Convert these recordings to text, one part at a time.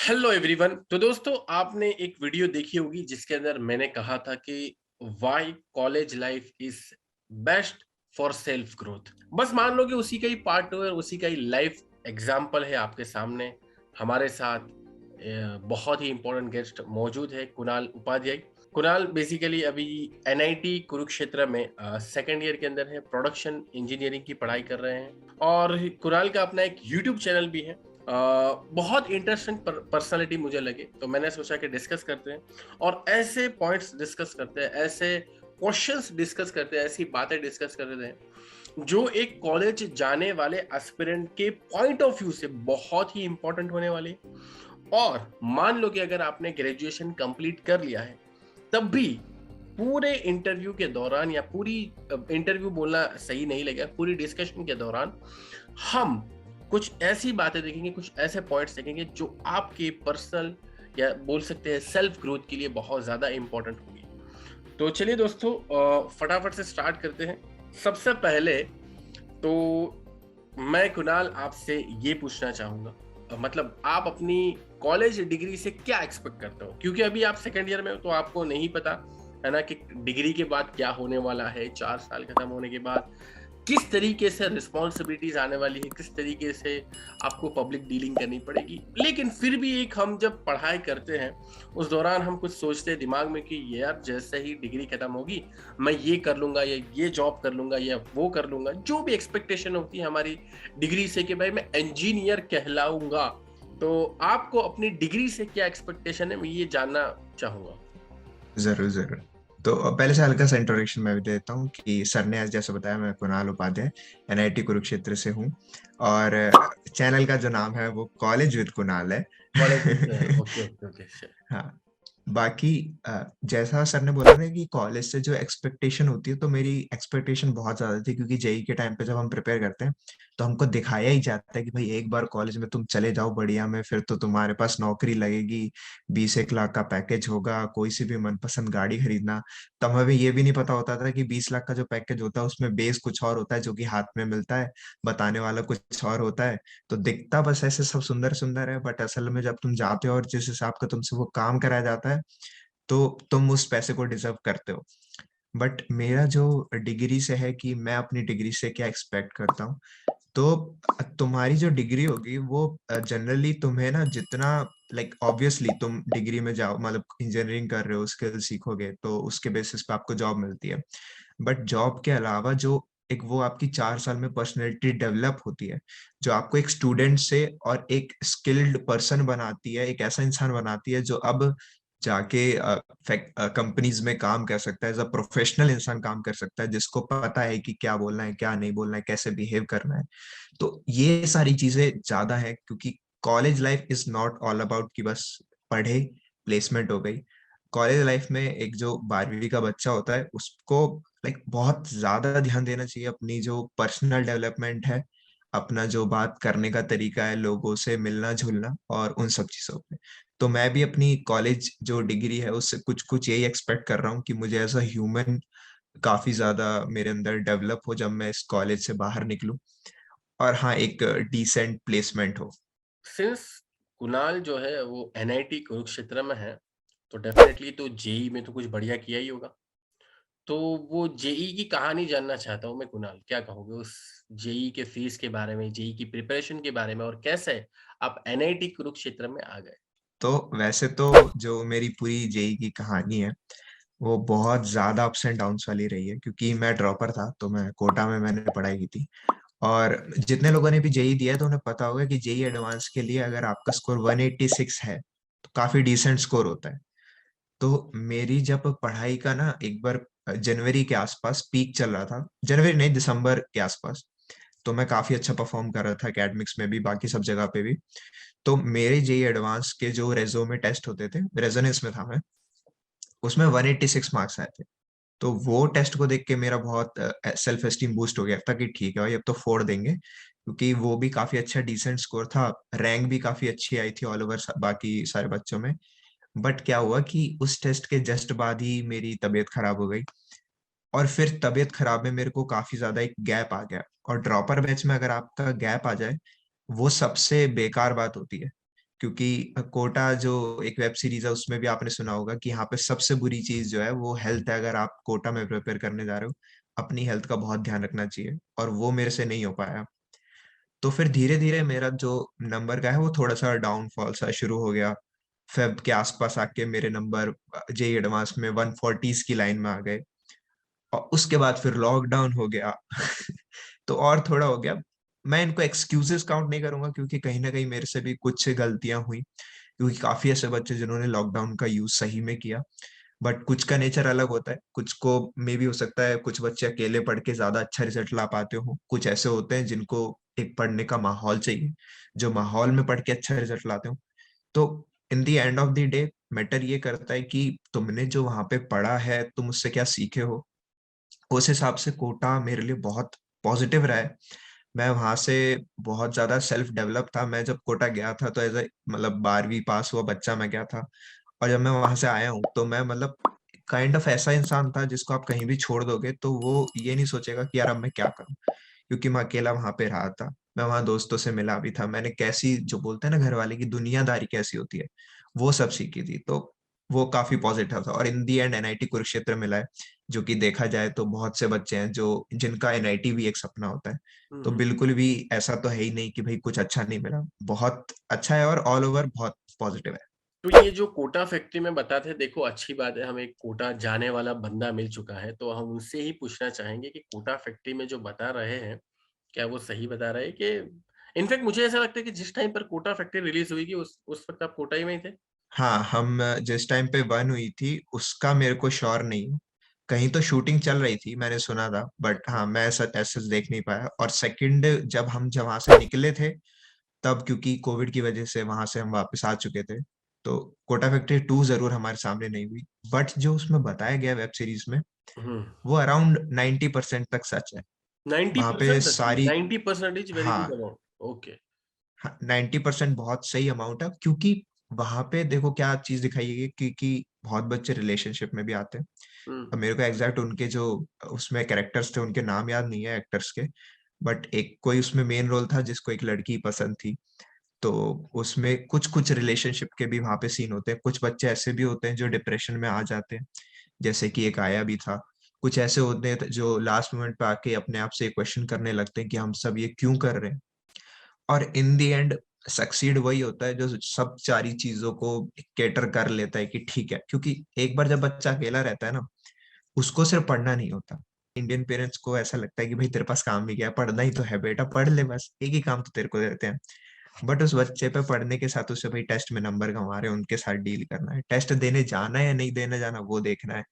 Hello everyone. तो दोस्तों, आपने एक वीडियो देखी होगी जिसके अंदर मैंने कहा था कि why college life is best for self growth. बस मान लो कि उसी का ही पार्ट 2 है, उसी का ही लाइफ एग्जाम्पल है आपके सामने। हमारे साथ बहुत ही इंपॉर्टेंट गेस्ट मौजूद है, कुणाल उपाध्याय। कुणाल बेसिकली अभी एनआईटी कुरुक्षेत्र में सेकेंड ईयर के अंदर है, प्रोडक्शन इंजीनियरिंग की पढ़ाई कर रहे हैं। और कुणाल का अपना एक यूट्यूब चैनल भी है। बहुत इंटरेस्टिंग पर्सनालिटी मुझे लगे, तो मैंने सोचा कि डिस्कस करते हैं और ऐसे पॉइंट्स डिस्कस करते हैं, ऐसे क्वेश्चंस डिस्कस करते हैं, ऐसी बातें डिस्कस करते हैं जो एक कॉलेज जाने वाले एस्पिरेंट के पॉइंट ऑफ व्यू से बहुत ही इंपॉर्टेंट होने वाले। और मान लो कि अगर आपने ग्रेजुएशन कंप्लीट कर लिया है, तब भी पूरे इंटरव्यू के दौरान, या पूरी इंटरव्यू बोलना सही नहीं लगेगा, पूरी डिस्कशन के दौरान हम कुछ ऐसी बातें देखेंगे, कुछ ऐसे पॉइंट्स देखेंगे जो आपके पर्सनल या बोल सकते हैं सेल्फ ग्रोथ के लिए बहुत ज्यादा इंपॉर्टेंट होगी। तो चलिए दोस्तों, फटाफट से स्टार्ट करते हैं। सबसे पहले तो मैं कुणाल आपसे ये पूछना चाहूंगा, मतलब आप अपनी कॉलेज डिग्री से क्या एक्सपेक्ट करते हो, क्योंकि अभी आप सेकेंड ईयर में हो तो आपको नहीं पता है ना कि डिग्री के बाद क्या होने वाला है। 4 साल खत्म होने के बाद किस तरीके से रिस्पॉन्सिबिलिटीज आने वाली है, किस तरीके से आपको पब्लिक डीलिंग करनी पड़ेगी। लेकिन फिर भी एक हम जब पढ़ाई करते हैं उस दौरान हम कुछ सोचते हैं दिमाग में कि यार जैसे ही डिग्री खत्म होगी मैं ये कर लूंगा, या ये जॉब कर लूंगा, या वो कर लूंगा, जो भी एक्सपेक्टेशन होती है हमारी डिग्री से कि भाई मैं इंजीनियर कहलाऊंगा। तो आपको अपनी डिग्री से क्या एक्सपेक्टेशन है, मैं ये जानना चाहूंगा। जरूर जरूर। तो पहले से हल्का सा इंट्रोडक्शन मैं भी देता हूँ कि सर ने आज जैसे बताया, मैं कुणाल उपाध्याय एनआईटी कुरुक्षेत्र से हूँ। और चैनल का जो नाम है वो कॉलेज विद कुणाल है। कॉलेज। Okay okay okay. हाँ। बाकी जैसा सर ने बोला ना कि कॉलेज से जो एक्सपेक्टेशन होती है, तो मेरी एक्सपेक्टेशन बहुत ज्यादा थी, क्योंकि जेई के टाइम पे जब हम प्रिपेयर करते हैं तो हमको दिखाया ही जाता है कि भाई एक बार कॉलेज में तुम चले जाओ बढ़िया में, फिर तो तुम्हारे पास नौकरी लगेगी, 20 1 लाख का पैकेज होगा, कोई सी भी मनपसंद गाड़ी खरीदना। तब हमें ये भी नहीं पता होता था कि 20 लाख का जो पैकेज होता है उसमें बेस कुछ और होता है जो कि हाथ में मिलता है, बताने वाला कुछ और होता है। तो दिखता बस ऐसे सब सुंदर सुंदर है, बट असल में जब तुम जाते हो और जिस हिसाब का तुमसे वो काम कराया जाता है, तो तुम उस पैसे को डिजर्व करते हो। बट मेरा जो डिग्री से है कि मैं अपनी डिग्री से क्या एक्सपेक्ट करता हूँ, तो तुम्हारी जो डिग्री होगी वो जनरली तुम्हें ना जितना, लाइक ऑब्वियसली तुम डिग्री में जाओ, मतलब इंजीनियरिंग कर रहे हो, स्किल सीखोगे तो उसके बेसिस पे आपको जॉब मिलती है। बट जॉब के अलावा जो एक वो आपकी 4 साल में पर्सनैलिटी डेवलप होती है, जो आपको एक स्टूडेंट से और एक स्किल्ड पर्सन बनाती है, एक ऐसा इंसान बनाती है जो अब जाके कंपनीज में काम कर सकता है, एज अ प्रोफेशनल इंसान काम कर सकता है, जिसको पता है कि क्या बोलना है, क्या नहीं बोलना है, कैसे बिहेव करना है। तो ये सारी चीजें ज्यादा है, क्योंकि college life is not all about कि बस पढ़े, प्लेसमेंट हो गई। कॉलेज लाइफ में एक जो 12वीं का बच्चा होता है उसको लाइक बहुत ज्यादा ध्यान देना चाहिए अपनी जो पर्सनल डेवलपमेंट है, अपना जो बात करने का तरीका है, लोगों से मिलना जुलना और उन सब चीजों पे। तो मैं भी अपनी कॉलेज जो डिग्री है उससे कुछ कुछ यही एक्सपेक्ट कर रहा हूँ कि मुझे एज अ ह्यूमन काफी ज्यादा मेरे अंदर डेवलप हो जब मैं इस कॉलेज से बाहर निकलूं। और हाँ, एक डिसेंट प्लेसमेंट हो। सिंस कुणाल जो है वो एनआईटी कुरुक्षेत्र में है, तो डेफिनेटली तो जेई में तो कुछ बढ़िया किया ही होगा। तो वो जेई की कहानी जानना चाहता हूँ मैं। कुणाल, क्या कहोगे उस जेई के फीस के बारे में, जेई की प्रिपरेशन के बारे में, और कैसे आप एनआईटी कुरुक्षेत्र में आ गए। तो वैसे तो जो मेरी पूरी जेई की कहानी है वो बहुत ज्यादा अप्स एंड डाउन्स वाली रही है, क्योंकि मैं ड्रॉपर था, तो मैं कोटा में मैंने पढ़ाई की थी। और जितने लोगों ने भी जेई दिया है तो उन्हें पता होगा कि जेई एडवांस के लिए अगर आपका स्कोर 186 है तो काफी डिसेंट स्कोर होता है। तो मेरी जब पढ़ाई का ना एक बार जनवरी के आसपास पीक चल रहा था, जनवरी नहीं दिसंबर के आसपास, तो मैं काफी अच्छा परफॉर्म कर रहा था एकेडमिक्स में भी, बाकी सब जगह पे भी। तो मेरे जेई एडवांस के जो रेजो में टेस्ट होते थे, रेजोनेंस में था मैं, उसमें 186 मार्क्स आए थे। तो वो टेस्ट को देख के मेरा बहुत सेल्फ एस्टीम बूस्ट हो गया था कि ठीक है भाई अब तो फोड़ देंगे, क्योंकि वो भी काफी अच्छा डिसेंट स्कोर था। रैंक भी काफी अच्छी आई थी ऑल ओवर बाकी सारे बच्चों में। बट क्या हुआ कि उस टेस्ट के जस्ट बाद ही मेरी तबीयत खराब हो गई। और फिर तबीयत खराब में मेरे को काफी ज्यादा एक गैप आ गया। और ड्रॉपर बैच में अगर आपका गैप आ जाए, वो सबसे बेकार बात होती है, क्योंकि कोटा जो एक वेब सीरीज है उसमें भी आपने सुना होगा कि यहाँ पे सबसे बुरी चीज जो है वो हेल्थ है। अगर आप कोटा में प्रिपेयर करने जा रहे हो, अपनी हेल्थ का बहुत ध्यान रखना चाहिए, और वो मेरे से नहीं हो पाया। तो फिर धीरे धीरे मेरा जो नंबर का है वो थोड़ा सा डाउनफॉल सा शुरू हो गया। फेब के आसपास आके मेरे नंबर जेई एडवांस में 140s की लाइन में आ गए, और उसके बाद फिर लॉकडाउन हो गया। तो और थोड़ा हो गया। मैं इनको एक्सक्यूजेस काउंट नहीं करूंगा, क्योंकि कहीं ना कहीं मेरे से भी कुछ गलतियां हुई, क्योंकि काफी ऐसे बच्चे जिन्होंने लॉकडाउन का यूज सही में किया। बट कुछ का नेचर अलग होता है, कुछ को मे भी हो सकता है कुछ बच्चे अकेले पढ़ के ज्यादा अच्छा रिजल्ट ला पाते हो, कुछ ऐसे होते हैं जिनको एक पढ़ने का माहौल चाहिए, जो माहौल में पढ़ के अच्छा रिजल्ट लाते हो। तो in the end of the day matter ये करता है कि तुमने जो वहां पे पढ़ा है तुम उससे क्या सीखे हो। उस हिसाब से कोटा मेरे लिए बहुत पॉजिटिव रहा है। मैं वहां से बहुत ज्यादा सेल्फ डेवलप था। मैं जब कोटा गया था तो एज ए मतलब 12वीं पास हुआ बच्चा मैं गया था, और जब मैं वहां से आया हूँ तो मैं मतलब काइंड ऑफ ऐसा इंसान था जिसको आप कहीं भी छोड़ दोगे तो वो ये नहीं सोचेगा कि यार अब मैं क्या करूं, क्योंकि मैं अकेला वहां पे रहा था। मैं वहां दोस्तों से मिला भी था, मैंने कैसी जो बोलते हैं ना घर वाले की दुनियादारी कैसी होती है वो सब सीखी थी। तो वो काफी पॉजिटिव था, और इन दी एंड एनआईटी कुरुक्षेत्र मिला है, जो कि देखा जाए तो बहुत से बच्चे हैं जो जिनका एनआईटी भी एक सपना होता है। तो हम्म। बिल्कुल भी ऐसा तो है ही नहीं कि भाई कुछ अच्छा नहीं मिला, बहुत अच्छा है और ऑल ओवर बहुत पॉजिटिव है। तो ये जो कोटा फैक्ट्री में बताते हैं, देखो अच्छी बात है, हमें कोटा जाने वाला बंदा मिल चुका है, तो हम उनसे ही पूछना चाहेंगे कि कोटा फैक्ट्री में जो बता रहे हैं, क्या वो सही बता रहे हैं कि इनफैक्ट मुझे ऐसा लगता है कि जिस टाइम पर कोटा फैक्ट्री रिलीज हुई थी उस वक्त आप कोटा ही में ही थे। हाँ, हम जिस टाइम पे वन हुई थी उसका मेरे को श्योर नहीं है। कहीं तो शूटिंग चल रही थी मैंने सुना था, बट हम्म। हाँ मैं ऐसा ऐसा देख नहीं पाया। और सेकंड, जब वहां से निकले थे तब क्योंकि कोविड की वजह से वहां से हम वापस आ चुके थे, तो कोटा फैक्ट्री 2 जरूर हमारे सामने नहीं हुई। बट जो उसमें बताया गया वेब सीरीज में, हम्म। वो अराउंड 90% तक सच है। नाइन्टी वहां पे परसेंट सच्ची, सारी, 90% वेरी गुड हाँ, अमाउंट। ओके। 90% बहुत सही अमाउंट है, क्योंकि वहां पे देखो क्या चीज दिखाई गई है, क्योंकि बहुत बच्चे रिलेशनशिप में भी आते हैं। हम्म। अब मेरे को एग्जैक्ट उनके जो उसमें कैरेक्टर्स थे उनके नाम याद नहीं है एक्टर्स के, बट एक कोई उसमें मेन रोल था जिसको एक लड़की पसंद थी। तो उसमें कुछ कुछ रिलेशनशिप के भी वहां पे सीन होते हैं। कुछ बच्चे ऐसे भी होते हैं जो डिप्रेशन में आ जाते हैं, जैसे कि एक आया भी था। कुछ ऐसे होते हैं जो लास्ट मोमेंट पे आके अपने आप से क्वेश्चन करने लगते हैं कि हम सब ये क्यों कर रहे हैं। और इन द एंड सक्सीड वही होता है जो सब सारी चीजों को केटर कर लेता है कि ठीक है, क्योंकि एक बार जब बच्चा अकेला रहता है ना, उसको सिर्फ पढ़ना नहीं होता। इंडियन पेरेंट्स को ऐसा लगता है कि भाई तेरे पास काम भी क्या है, पढ़ना ही तो है बेटा, पढ़ ले, बस एक ही काम तो तेरे को देते हैं। बट उस बच्चे पे पढ़ने के साथ उसे भाई टेस्ट में नंबर कमा रहे हैं उनके साथ डील करना है, टेस्ट देने जाना है या नहीं देने जाना वो देखना है।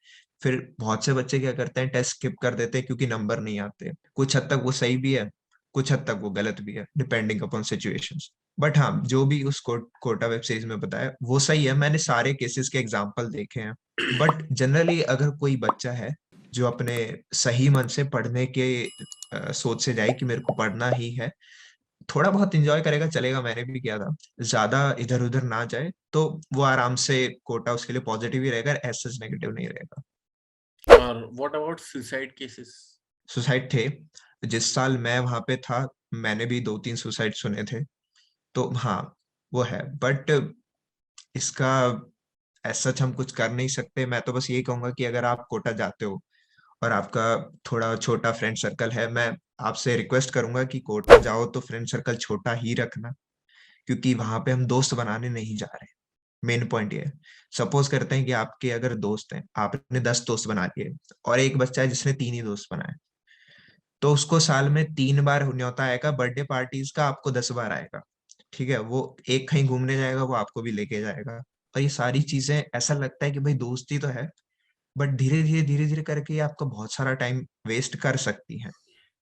फिर बहुत से बच्चे क्या करते हैं, टेस्ट स्किप कर देते हैं क्योंकि नंबर नहीं आते। कुछ हद तक वो सही भी है, कुछ हद तक वो गलत भी है, डिपेंडिंग अपॉन सिचुएशंस। बट हाँ, जो भी उस कोटा वेब सीरीज में बताया वो सही है। मैंने सारे केसेस के एग्जाम्पल देखे हैं। बट जनरली अगर कोई बच्चा है जो अपने सही मन से पढ़ने के सोच से जाए कि मेरे को पढ़ना ही है, थोड़ा बहुत एंजॉय करेगा चलेगा, मैंने भी किया था, ज्यादा इधर उधर ना जाए तो वो आराम से कोटा उसके लिए पॉजिटिव ही रहेगा, ऐसा नेगेटिव नहीं रहेगा। और what about suicide cases? Suicide थे, जिस साल मैं वहां पे था मैंने भी 2-3 सुसाइड सुने थे। तो हाँ, वो है। बट इसका ऐसा हम कुछ कर नहीं सकते। मैं तो बस यही कहूंगा कि अगर आप कोटा जाते हो और आपका थोड़ा छोटा फ्रेंड सर्कल है, मैं आपसे रिक्वेस्ट करूंगा कि कोटा जाओ तो फ्रेंड सर्कल छोटा ही रखना, क्योंकि वहां पे हम दोस्त बनाने नहीं जा रहे। मेन पॉइंट ये है। सपोज करते हैं कि आपके अगर दोस्त हैं, आपने 10 दोस्त बना लिए, और एक बच्चा है जिसने 3 ही दोस्त बनाए, तो उसको साल में 3 बार न्योता आएगा बर्थडे पार्टीज का, आपको 10 बार आएगा। ठीक है, वो एक कहीं घूमने जाएगा वो आपको भी लेके जाएगा। और ये सारी चीजें ऐसा लगता है कि भाई दोस्ती तो है, बट धीरे धीरे करके ये आपका बहुत सारा टाइम वेस्ट कर सकती है।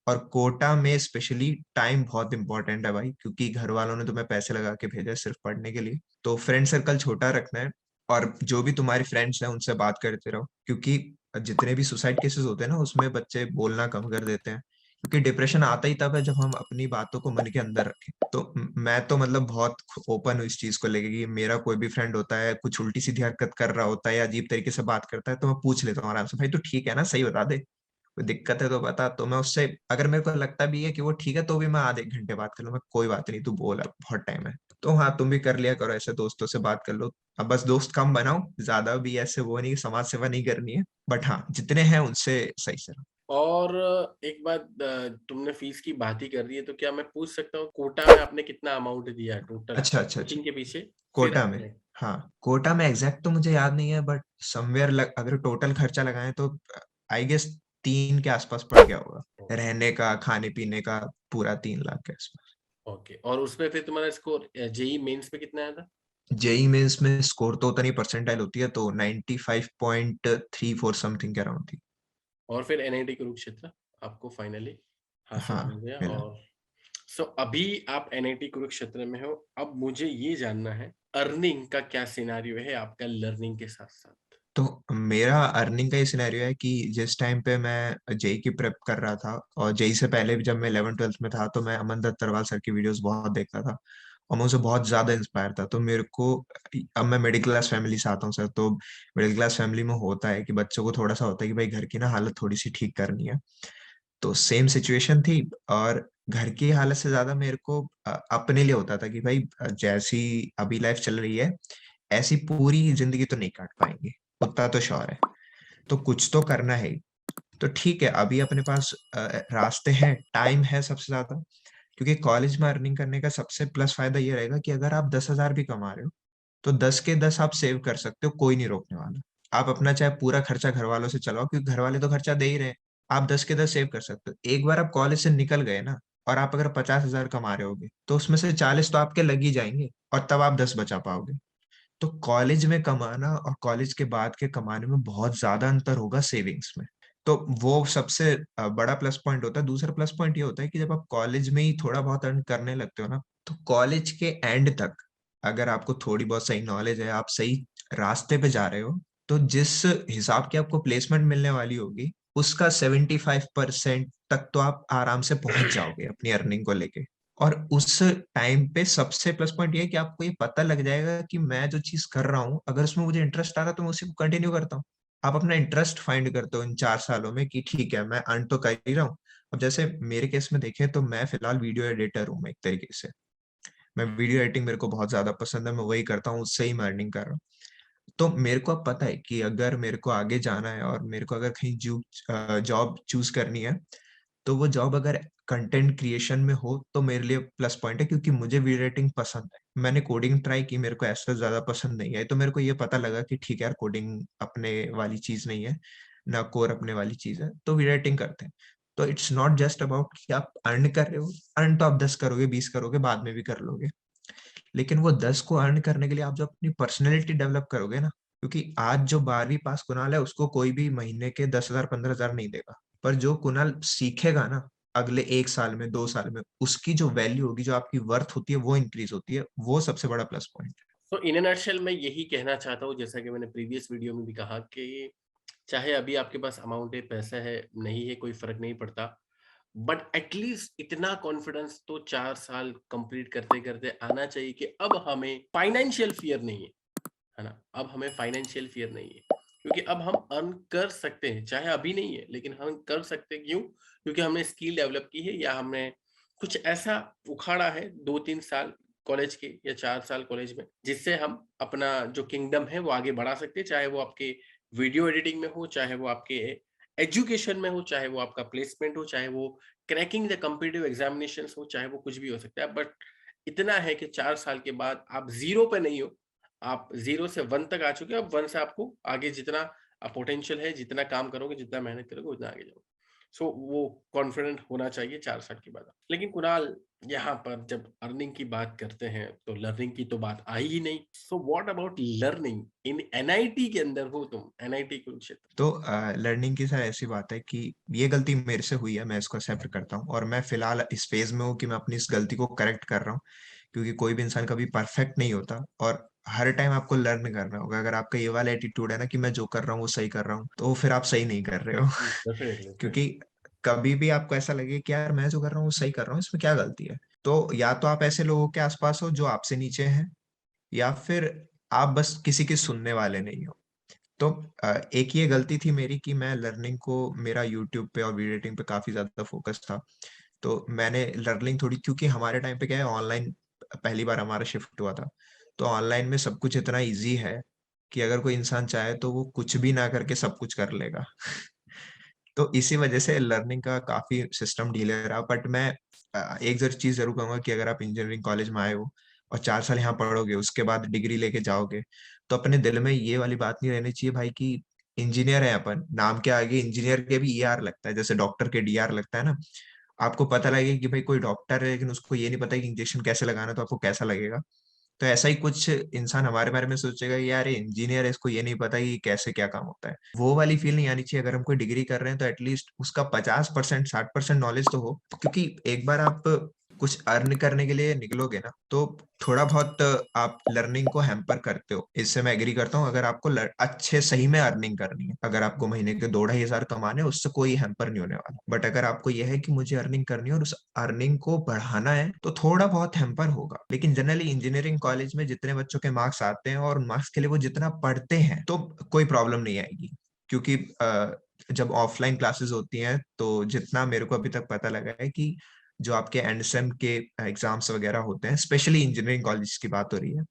और कोटा में स्पेशली टाइम बहुत इंपॉर्टेंट है भाई, क्योंकि घर वालों ने तुम्हें पैसे लगा के भेजा है सिर्फ पढ़ने के लिए। तो फ्रेंड सर्कल छोटा रखना है, और जो भी तुम्हारे फ्रेंड्स हैं उनसे बात करते रहो, क्योंकि जितने भी सुसाइड केसेस होते हैं ना उसमें बच्चे बोलना कम कर देते हैं, क्योंकि डिप्रेशन आता ही तब है जब हम अपनी बातों को मन के अंदर रखें। तो मैं तो मतलब बहुत ओपन हूँ इस चीज को लेके कि मेरा कोई भी फ्रेंड होता है कुछ उल्टी सीधी हरकत कर रहा होता है या अजीब तरीके से बात करता है, तो मैं पूछ लेता हूँ आराम से, भाई तू ठीक है ना, सही बता दे, कोई दिक्कत है तो बता। तो मैं उससे अगर मेरे को लगता भी है कि वो ठीक है तो भी मैं आधे 1 घंटे बात कर लूँ, मैं कोई बात नहीं तू बोल, अब बहुत टाइम है। तो हाँ, तुम भी कर लिया करो ऐसे, दोस्तों से बात कर लो। अब बस दोस्त कम बनाओ, ज्यादा भी ऐसे वो नहीं, समाज सेवा नहीं करनी है, बट हाँ जितने हैं उनसे सही से रहो। और एक बात, तुमने फीस की बात ही कर दी है तो क्या मैं पूछ सकता हूँ कोटा में आपने कितना अमाउंट दिया टोटल अच्छा अच्छा अच्छा। कोचिंग के पीछे? फिर कोटा में, हाँ कोटा में एग्जैक्ट तो मुझे याद नहीं है, बट समवेयर अगर टोटल खर्चा लगाएं तो आई गेस 3 के आसपास पड़ गया होगा, रहने का खाने पीने का, पूरा 3 लाख के आसपास। ओके, और उसमें फिर तुम्हारा स्कोर जेई मेंस में कितना आया था? जेई मेंस में स्कोर तो उतनी परसेंटाइल होती है, तो 95.34 समथिंग के अराउंड थी। और फिर एनआईटी कुरुक्षेत्र आपको फाइनली हासिल हो हाँ गया। मिला। और सो अभी आप एनआईटी कुरुक्षेत्र में हो। अब मुझे ये जानना है अर्निंग का क्या सिनारियो है आपका लर्निंग के साथ साथ? तो मेरा अर्निंग का ये सिनेरियो है कि जिस टाइम पे मैं जेई की प्रेप कर रहा था, और जेई से पहले भी जब मैं 11th 12th में था, तो मैं अमन दत्तरवाल सर की वीडियोस बहुत देखता था, और मैं उनसे बहुत ज्यादा इंस्पायर था। तो मेरे को, अब मैं मिडिल क्लास फैमिली से आता हूँ सर, तो मिडिल क्लास फैमिली में होता है कि बच्चों को थोड़ा सा होता है कि भाई घर की ना हालत थोड़ी सी ठीक करनी है। तो सेम सिचुएशन थी, और घर की हालत से ज्यादा मेरे को अपने लिए होता था कि भाई जैसी अभी लाइफ चल रही है, ऐसी पूरी जिंदगी तो नहीं काट पाएंगे, उतना तो श्योर है। तो कुछ तो करना है ही। तो ठीक है, अभी अपने पास रास्ते हैं, टाइम है सबसे ज्यादा, क्योंकि कॉलेज में अर्निंग करने का सबसे प्लस फायदा ये रहेगा कि अगर आप 10,000 भी कमा रहे हो, तो 10 के 10 आप सेव कर सकते हो, कोई नहीं रोकने वाला। आप अपना चाहे पूरा खर्चा घर वालों से चलाओ, क्योंकि घर वाले तो खर्चा दे ही रहे हैं। आप 10 के 10 सेव कर सकते हो। एक बार आप कॉलेज से निकल गए ना, और आप अगर 50,000 कमा रहे होगे, तो उसमें से 40 तो आपके लग ही जाएंगे, और तब आप 10 बचा पाओगे। तो कॉलेज में कमाना और कॉलेज के बाद के कमाने में बहुत ज्यादा अंतर होगा सेविंग्स में। तो वो सबसे बड़ा प्लस पॉइंट होता है। दूसरा प्लस पॉइंट ये होता है कि जब आप कॉलेज में ही थोड़ा बहुत अर्न करने लगते हो ना, तो कॉलेज के एंड तक अगर आपको थोड़ी बहुत सही नॉलेज है, आप सही रास्ते पे जा रहे हो, तो जिस हिसाब की आपको प्लेसमेंट मिलने वाली होगी, उसका 75% तक तो आप आराम से पहुंच जाओगे अपनी अर्निंग को लेके। और उस टाइम पे सबसे प्लस पॉइंट ये है कि आपको ये पता लग जाएगा कि मैं जो चीज कर रहा हूँ, अगर उसमें मुझे इंटरेस्ट आ रहा है तो मैं उसी को कंटिन्यू करता हूँ। आप अपना इंटरेस्ट फाइंड करते हो इन 4 सालों में कि ठीक है, मैं अर्न तो कर ही रहा हूँ। अब जैसे मेरे केस में देखें, तो मैं फिलहाल वीडियो एडिटर हूँ एक तरीके से। मैं वीडियो एडिटिंग मेरे को बहुत ज्यादा पसंद है, मैं वही करता हूँ, उससे ही मैं अर्निंग कर रहा हूँ। तो मेरे को अब पता है कि अगर मेरे को आगे जाना है, और मेरे को अगर कहीं जॉब चूज करनी है, तो वो जॉब अगर कंटेंट क्रिएशन में हो तो मेरे लिए प्लस पॉइंट है, क्योंकि मुझे वीडियो एडिटिंग पसंद है। मैंने कोडिंग ट्राई की, मेरे को ऐसा ज्यादा पसंद नहीं है, तो मेरे को ये पता लगा कि ठीक है यार, कोडिंग अपने वाली चीज नहीं है, ना कोर अपने वाली चीज है, तो वीडियो एडिटिंग करते हैं। तो इट्स नॉट जस्ट अबाउट कि आप अर्न कर रहे हो। अर्न तो आप 10 करोगे, 20 करोगे, बाद में भी कर लोगे, लेकिन वो 10 को अर्न करने के लिए आप जो अपनी पर्सनैलिटी डेवलप करोगे ना, क्योंकि आज जो 12वीं पास कुणाल है, उसको कोई भी महीने के 10,000 15,000 नहीं देगा। पर जो कुणाल सीखेगा ना, अगले 1 साल में 2 साल में, उसकी जो वैल्यू होगी, जो आपकी वर्थ होती है, वो इंक्रीज होती है। वो सबसे बड़ा प्लस पॉइंट है। तो इन नटशेल मैं यही कहना चाहता हूँ, जैसा कि मैंने प्रीवियस वीडियो में भी कहा कि चाहे अभी आपके पास अमाउंट है, पैसा है, नहीं है, कोई फर्क नहीं पड़ता, बट एटलीस्ट इतना कॉन्फिडेंस तो 4 साल कंप्लीट करते करते आना चाहिए कि अब हमें फाइनेंशियल फियर नहीं है ना? अब हमें फाइनेंशियल फियर नहीं है, क्योंकि अब हम अर्न कर सकते हैं, चाहे अभी नहीं है लेकिन हम कर सकते हैं। क्यों? क्योंकि हमने स्किल डेवलप की है, या हमने कुछ ऐसा उखाड़ा है 2-3 साल कॉलेज के या 4 साल कॉलेज में, जिससे हम अपना जो किंगडम है वो आगे बढ़ा सकते हैं। चाहे वो आपके वीडियो एडिटिंग में हो, चाहे वो आपके एजुकेशन में हो, चाहे वो आपका प्लेसमेंट हो, चाहे वो क्रैकिंग द कॉम्पिटिटिव एग्जामिनेशंस हो, चाहे वो कुछ भी हो सकता है। बट इतना है कि 4 साल के बाद आप जीरो पे नहीं हो, आप 0 से 1 तक आ चुके हो। अब 1 से आपको आगे जितना पोटेंशियल है, जितना काम करोगे, जितना मेहनत करोगे, उतना आगे जाओगे। सो वो कॉन्फिडेंट होना चाहिए 4 साल के बाद। लेकिन कुणाल, यहाँ पर जब अर्निंग की बात करते हैं तो लर्निंग की तो बात आई ही नहीं। So what about learning in NIT के अंदर हो तुम, एनआईटी कुरुक्षेत्र? तो लर्निंग की सर ऐसी बात है कि ये गलती मेरे से हुई है, मैं इसको एक्सेप्ट करता हूँ, और मैं फिलहाल इस फेज में हूँ कि मैं अपनी इस गलती को करेक्ट कर रहा हूँ। क्योंकि कोई भी इंसान कभी परफेक्ट नहीं होता, और हर टाइम आपको लर्न करना होगा। अगर आपका ये वाला एटीट्यूड है ना कि मैं जो कर रहा हूँ वो सही कर रहा हूँ, तो फिर आप सही नहीं कर रहे हो। डेफिनेटली। क्योंकि कभी भी आपको ऐसा लगे कि यार मैं जो कर रहा हूँ वो सही कर रहा हूँ, इसमें क्या गलती है, तो या तो आप ऐसे लोगों के आसपास हो जो आपसे नीचे हैं, या फिर आप बस किसी के सुनने वाले नहीं हो। तो एक ये गलती थी मेरी कि मैं लर्निंग को, मेरा यूट्यूब पे और वीडियो एडिटिंग पे काफी ज्यादा फोकस था। तो मैंने लर्निंग थोड़ी, क्योंकि हमारे टाइम पे क्या है, ऑनलाइन पहली बार हमारा शिफ्ट हुआ था, तो ऑनलाइन में सब कुछ इतना ईज़ी है कि अगर कोई इंसान चाहे तो वो कुछ भी ना करके सब कुछ कर लेगा। तो इसी वजह से लर्निंग का काफ़ी सिस्टम ढीले रहा, बट मैं एक चीज़ ज़रूर कहूँगा कि अगर आप इंजीनियरिंग कॉलेज में आए हो और 4 साल यहाँ पढ़ोगे, उसके बाद डिग्री लेके जाओगे, तो अपने दिल में ये वाली बात नहीं रहनी चाहिए भाई कि इंजीनियर है अपन, नाम के आगे इंजीनियर के भी ईआर लगता है, जैसे डॉक्टर के डीआर लगता है ना। आपको पता लगे कि भाई कोई डॉक्टर है, लेकिन उसको ये नहीं पता कि इंजेक्शन कैसे लगाना है, तो आपको कैसा लगेगा? तो ऐसा ही कुछ इंसान हमारे बारे में सोचेगा कि यार ये इंजीनियर है, इसको ये नहीं पता कि कैसे क्या काम होता है। वो वाली फील नहीं आनी चाहिए। अगर हम कोई डिग्री कर रहे हैं तो एटलीस्ट उसका 50% 60% नॉलेज तो हो, क्योंकि एक बार आप कुछ अर्न करने के लिए निकलोगे ना, तो थोड़ा बहुत आप लर्निंग को हैम्पर करते हो। इससे मैं एग्री करता हूँ। अगर आपको अच्छे सही में अर्निंग करनी है, अगर आपको महीने के 2-2.5 हजार कमाने हैं, उससे कोई हैम्पर नहीं होने वाला। बट अगर आपको यह है कि मुझे अर्निंग करनी है और उस अर्निंग को बढ़ाना है, तो थोड़ा बहुत हैम्पर होगा। लेकिन जनरली इंजीनियरिंग कॉलेज में जितने बच्चों के मार्क्स आते हैं और मार्क्स के लिए वो जितना पढ़ते हैं, तो कोई प्रॉब्लम नहीं आएगी। क्योंकि जब ऑफलाइन क्लासेस होती हैं, तो जितना मेरे को अभी तक पता लगा है कि जो आपके एंडसेम के एग्जाम्स वगैरह होते हैं, स्पेशली इंजीनियरिंग कॉलेज की बात हो रही है,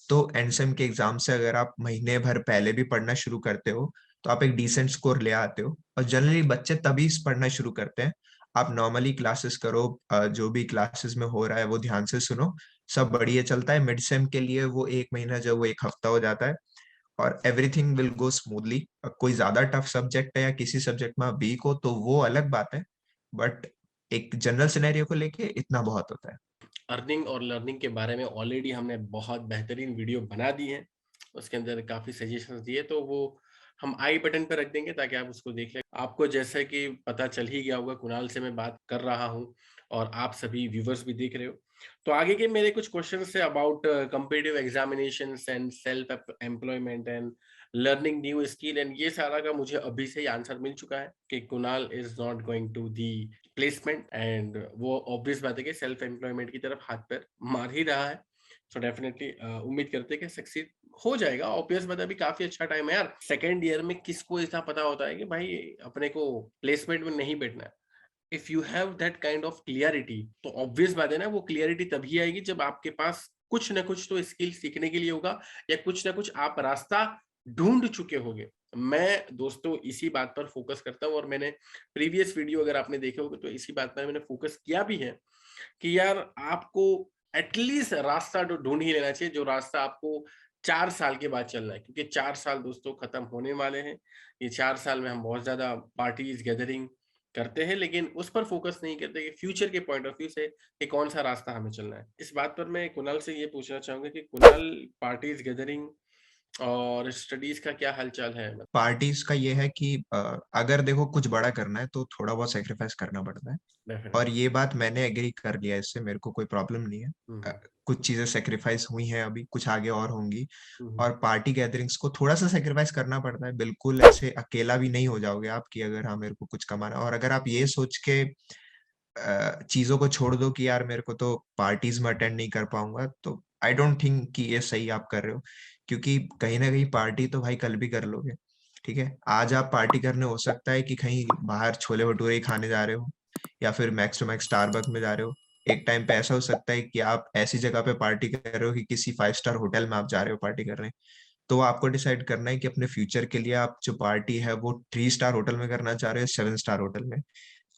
तो एंडसेम के एग्जाम से अगर आप महीने भर पहले भी पढ़ना शुरू करते हो, तो आप एक डिसेंट स्कोर ले आते हो। और जनरली बच्चे तभी पढ़ना शुरू करते हैं। आप नॉर्मली क्लासेस करो, जो भी क्लासेस में हो रहा है वो ध्यान से सुनो, सब बढ़िया चलता है। मिड सेम के लिए वो 1 महीना जो वो 1 हफ्ता हो जाता है, और एवरीथिंग विल गो स्मूथली। कोई ज्यादा टफ सब्जेक्ट है या किसी सब्जेक्ट में आप वीक हो तो वो अलग बात है, बट एक जनरल सिनेरियो को लेके इतना बहुत होता है। अर्निंग और लर्निंग के बारे में ऑलरेडी हमने बहुत बेहतरीन वीडियो बना दी है, उसके अंदर काफ़ी सजेशंस दिए, तो वो हम आई बटन पे रख देंगे ताकि आप उसको देख लें। आपको जैसे कि पता चल ही गया होगा, कुणाल से मैं बात कर रहा हूँ और आप सभी व्यूवर्स भी देख रहे हो। तो आगे के मेरे कुछ क्वेश्चंस है about competitive examinations and self employment and learning new skill, and ये सारा का मुझे अभी से ही आंसर मिल चुका है कि Kunal is not going to the placement, and वो ऑब्वियस बात है कि सेल्फ एम्प्लॉयमेंट की तरफ हाथ पैर मार ही रहा है। सो डेफिनेटली उम्मीद करते हैं कि सक्सीड हो जाएगा। ऑब्वियस बात है, अभी काफी अच्छा टाइम है यार। सेकेंड ईयर में किसको इतना पता होता है कि भाई अपने को प्लेसमेंट में नहीं बैठना है। If you have that kind of clarity, तो ऑब्वियस बात है ना, वो क्लियरिटी तभी आएगी जब आपके पास कुछ ना कुछ तो स्किल सीखने के लिए होगा, या कुछ ना कुछ आप रास्ता ढूंढ चुके होंगे। मैं दोस्तों इसी बात पर फोकस करता हूँ, और मैंने प्रीवियस वीडियो अगर आपने देखे होंगे तो इसी बात पर मैंने फोकस किया भी है कि यार आपको एटलीस्ट रास्ता तो ढूंढ ही लेना चाहिए, जो रास्ता आपको 4 साल के बाद चलना है, क्योंकि 4 साल दोस्तों खत्म होने वाले हैं। ये 4 साल में हम बहुत ज्यादा पार्टीज गैदरिंग करते हैं, लेकिन उस पर फोकस नहीं करते कि फ्यूचर के पॉइंट ऑफ व्यू से कि कौन सा रास्ता हमें चलना है। इस बात पर मैं कुणाल से ये पूछना चाहूंगा कि कुणाल, पार्टीज गैदरिंग और स्टडीज का क्या हालचाल है? पार्टीज का ये है कि अगर देखो कुछ बड़ा करना है तो थोड़ा बहुत सेक्रीफाइस करना पड़ता है, और डेफिनेटली। ये बात मैंने एग्री कर लिया, इससे मेरे को कोई प्रॉब्लम नहीं है। कुछ चीजें सेक्रीफाइस हुई हैं, अभी कुछ आगे और होंगी। और पार्टी गैदरिंग्स को थोड़ा सा सेक्रीफाइस करना पड़ता है। बिल्कुल ऐसे अकेला भी नहीं हो जाओगे आप कि अगर हाँ मेरे को कुछ कमाना, और अगर आप ये सोच के चीजों को छोड़ दो कि यार मेरे को तो पार्टीज में अटेंड नहीं कर पाऊंगा, तो आई डोंट थिंक कि ये सही आप कर रहे हो। क्योंकि कहीं ना कहीं पार्टी तो भाई कल भी कर लोगे। ठीक है, आज आप पार्टी करने हो सकता है कि कहीं बाहर छोले भटूरे ही खाने जा रहे हो, या फिर मैक्स टू मैक्स स्टारबक में जा रहे हो। एक टाइम पे ऐसा हो सकता है कि आप ऐसी जगह पे पार्टी कर रहे हो कि किसी 5 स्टार होटल में आप जा रहे हो पार्टी करने। तो आपको डिसाइड करना है कि अपने फ्यूचर के लिए आप जो पार्टी है वो 3 स्टार होटल में करना चाह रहे हो, 7 स्टार होटल में।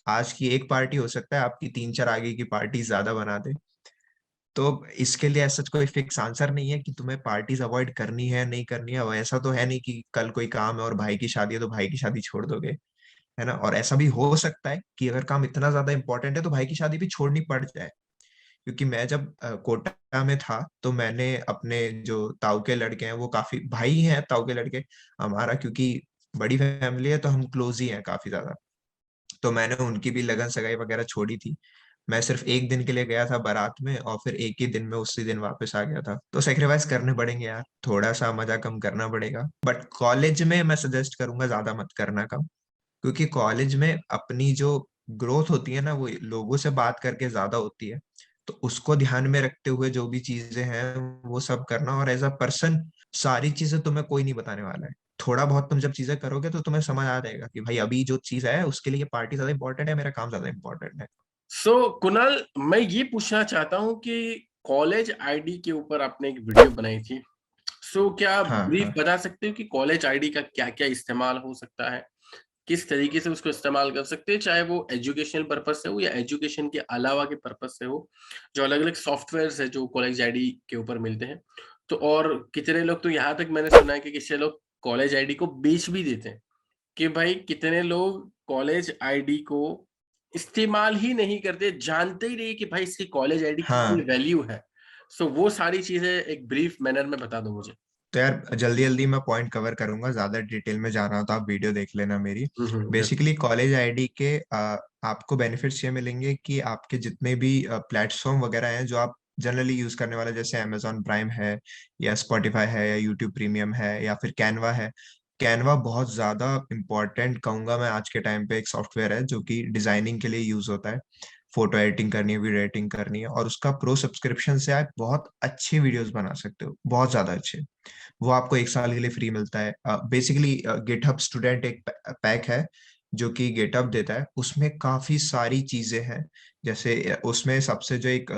आज की एक पार्टी हो सकता है आपकी 3-4 आगे की पार्टी ज्यादा बना दे। तो इसके लिए ऐसा कोई फिक्स आंसर नहीं है कि तुम्हें पार्टीज अवॉइड करनी है नहीं करनी है। ऐसा तो है नहीं कि कल कोई काम है और भाई की शादी है तो भाई की शादी छोड़ दोगे, है ना। और ऐसा भी हो सकता है कि अगर काम इतना ज्यादा इंपॉर्टेंट है तो भाई की शादी भी छोड़नी पड़ जाए। क्योंकि मैं जब कोटा में था तो मैंने अपने जो ताऊ के लड़के हैं, वो काफी भाई हैं ताऊ के लड़के हमारा, क्योंकि बड़ी फैमिली है तो हम क्लोज ही हैं काफी ज्यादा। तो मैंने उनकी भी लगन सगाई वगैरह छोड़ी थी। मैं सिर्फ एक दिन के लिए गया था बारात में, और फिर एक ही दिन में उसी दिन वापस आ गया था। तो सेक्रीफाइस करने पड़ेंगे यार, थोड़ा सा मजा कम करना पड़ेगा। बट कॉलेज में मैं सजेस्ट करूंगा ज्यादा मत करना कम, क्योंकि कॉलेज में अपनी जो ग्रोथ होती है ना वो लोगों से बात करके ज्यादा होती है। तो उसको ध्यान में रखते हुए जो भी चीजें हैं वो सब करना, और एज अ पर्सन सारी चीजें तुम्हें कोई नहीं बताने वाला है। थोड़ा बहुत तुम जब चीजें करोगे तो तुम्हें समझ आ जाएगा कि भाई अभी जो चीज है उसके लिए पार्टी ज्यादा इंपॉर्टेंट है, मेरा काम ज्यादा इंपॉर्टेंट है। सो कुणाल, मैं ये पूछना चाहता हूँ कि कॉलेज आईडी के ऊपर आपने एक वीडियो बनाई थी। क्या आप हाँ, ब्रीफ हाँ। बता सकते हो कि कॉलेज आईडी का क्या-क्या इस्तेमाल हो सकता है? किस तरीके से उसको इस्तेमाल कर सकते हैं, चाहे वो एजुकेशनल पर्पज़ से हो या एजुकेशन के अलावा के पर्पज़ से हो, जो अलग-अलग सॉफ्टवेयर्स हैं जो कॉलेज आईडी के ऊपर मिलते हैं। तो और कितने लोग तो यहाँ तक मैंने सुना है कि कितने लोग कॉलेज आईडी को बेच भी देते हैं, कि भाई कितने लोग कॉलेज आईडी को इस्तेमाल ही नहीं करते, जानते ही नहीं कि भाई इसकी कॉलेज आईडी हाँ, कितनी वैल्यू है। वो सारी चीज़ें एक ब्रीफ मैनर में बता दो मुझे। तो यार जल्दी-जल्दी मैं पॉइंट कवर करूँगा, ज़्यादा डिटेल में जाना हो तो आप वीडियो देख लेना मेरी। हुँ, हुँ, बेसिकली कॉलेज आईडी के आपको बेनिफिट्स ये मिलेंगे कि आपके जितने भी प्लेटफ़ॉर्म वगैरह हैं जो आप जनरली यूज़ करने वाले, जैसे अमेज़न प्राइम है या स्पॉटिफ़ाई है या यूट्यूब प्रीमियम है या फिर कैनवा है। कैनवा बहुत ज़्यादा इम्पोर्टेंट कहूँगा मैं आज के टाइम पे एक सॉफ्टवेयर है जो कि डिज़ाइनिंग के लिए यूज़ होता है। फ़ोटो एडिटिंग करनी है, वीडियो एडिटिंग करनी है और उसका प्रो सब्सक्रिप्शन से आप बहुत अच्छी वीडियोज़ बना सकते हो, बहुत ज़्यादा अच्छे। वो आपको 1 साल के लिए फ्री मिलता है। बेसिकली गिटहब स्टूडेंट एक पैक है, जो कि गिटहब देता है। उसमें काफ़ी सारी चीज़ें हैं, जैसे उसमें सबसे जो एक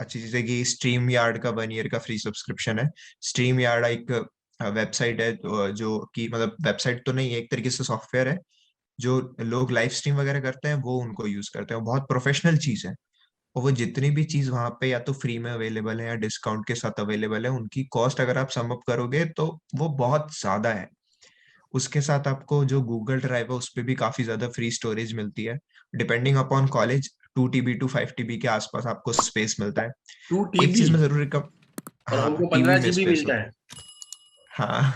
अच्छी चीज़ है कि स्ट्रीम यार्ड का 1 ईयर का फ्री सब्सक्रिप्शन है। स्ट्रीम यार्ड एक वेबसाइट है जो कि मतलब वेबसाइट तो नहीं है, एक तरीके से सॉफ्टवेयर है, जो लोग लाइव स्ट्रीम वगैरह करते हैं, वो उनको यूज़ करते हैं। बहुत प्रोफेशनल चीज़ है। और वो जितनी भी चीज़ वहाँ पे या तो फ्री में अवेलेबल है या डिस्काउंट के साथ अवेलेबल है, उनकी कॉस्ट अगर आप सम अप करोगे तो वो बहुत ज़्यादा है। उसके साथ आपको जो गूगल ड्राइव है, उसपे भी काफ़ी ज़्यादा फ्री स्टोरेज मिलती है। Depending upon college 2 TB to 5 TB के आसपास आपको स्पेस मिलता है। 2 एक टीबी चीज़ मैं ज़रूर रिकम और हाँ, हमको टीबी 15 में जीबी स्पेस मिलता होता है। है। हाँ।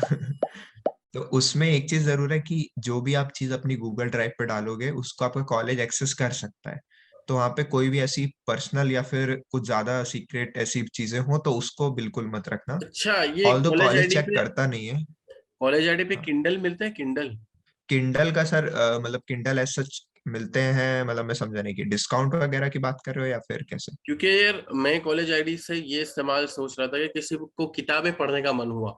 तो उसमें एक चीज़ ज़रूर है कि जो भी आप चीज़ अपनी गूगल ड्राइव पे डालोगे, उसको आपका कॉलेज एक्सेस कर सकता है। तो वहाँ पे कोई भी ऐसी पर्सनल या फिर कुछ ज़्यादा सीक्रेट ऐसी चीज़ें हों, तो उसको बिल्कुल मत रखना। अच्छा, ये although college college ID check पे करता नहीं है। हाँ, किंडल मिलता है, किंडल? किंडल का सर मतलब किंडल एज़ सच मिलते हैं, मतलब मैं समझा नहीं कि डिस्काउंट वगैरह की बात कर रहे हो या फिर कैसे? क्योंकि यार मैं कॉलेज आईडी से ये इस्तेमाल सोच रहा था कि किसी को किताबें पढ़ने का मन हुआ,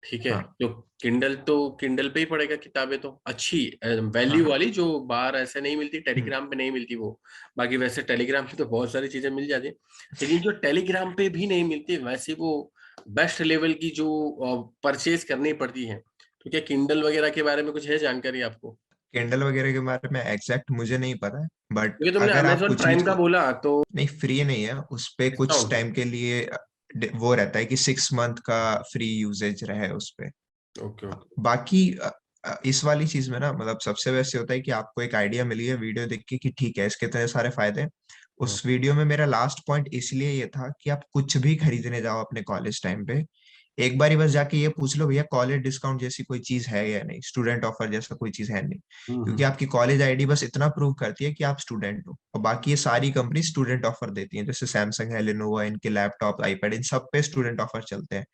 ठीक है? हाँ, तो किंडल पे ही पढ़ेगा किताबें तो अच्छी हाँ, वैल्यू हाँ। वाली जो बाहर ऐसे नहीं मिलती, हुँ, टेलीग्राम पे नहीं मिलती वो। बाकी वैसे टेलीग्राम पे तो बहुत सारी चीज़ें मिल जाती हैं, लेकिन जो टेलीग्राम पे भी नहीं मिलती वैसी वो बेस्ट लेवल की जो परचेज़ करनी पड़ती है। तो क्या किंडल वगैरह के बारे में कुछ है जानकारी आपको? किंडल वगैरह के बारे में एग्ज़ैक्ट मुझे नहीं पता है, बट क्योंकि तुमने अगर आप अमेज़न कुछ भी प्राइम का बोला तो नहीं, फ्री नहीं है, उसपे कुछ डिस्काउंट है। टाइम के लिए वो रहता है कि 6 मंथ का फ्री यूसेज रहे उसपे। Okay, okay. बाकी इस वाली चीज़ में ना मतलब सबसे बेस्ट ये होता है कि आपको एक आइडिया मिल गया वीडियो देख के कि ठीक है, इसके इतने सारे फ़ायदे हैं। हुँ, उस वीडियो में मेरा लास्ट पॉइंट इसलिए ये था कि आप कुछ भी खरीदने जाओ अपने कॉलेज टाइम पे, एक बारी बस जाके ये पूछ लो भैया कॉलेज डिस्काउंट जैसी कोई चीज़ है या नहीं? स्टूडेंट ऑफर जैसा कोई चीज़ है नहीं। हुँ, क्योंकि हुँ। आपकी कॉलेज आईडी बस इतना प्रूव करती है कि आप स्टूडेंट हो और बाकी ये सारी कंपनी स्टूडेंट ऑफर देती हैं। जैसे सैमसंग है, लेनोवो है, इनके लैपटॉप, आईपैड इन सब पे स्टूडेंट ऑफर चलते हैं।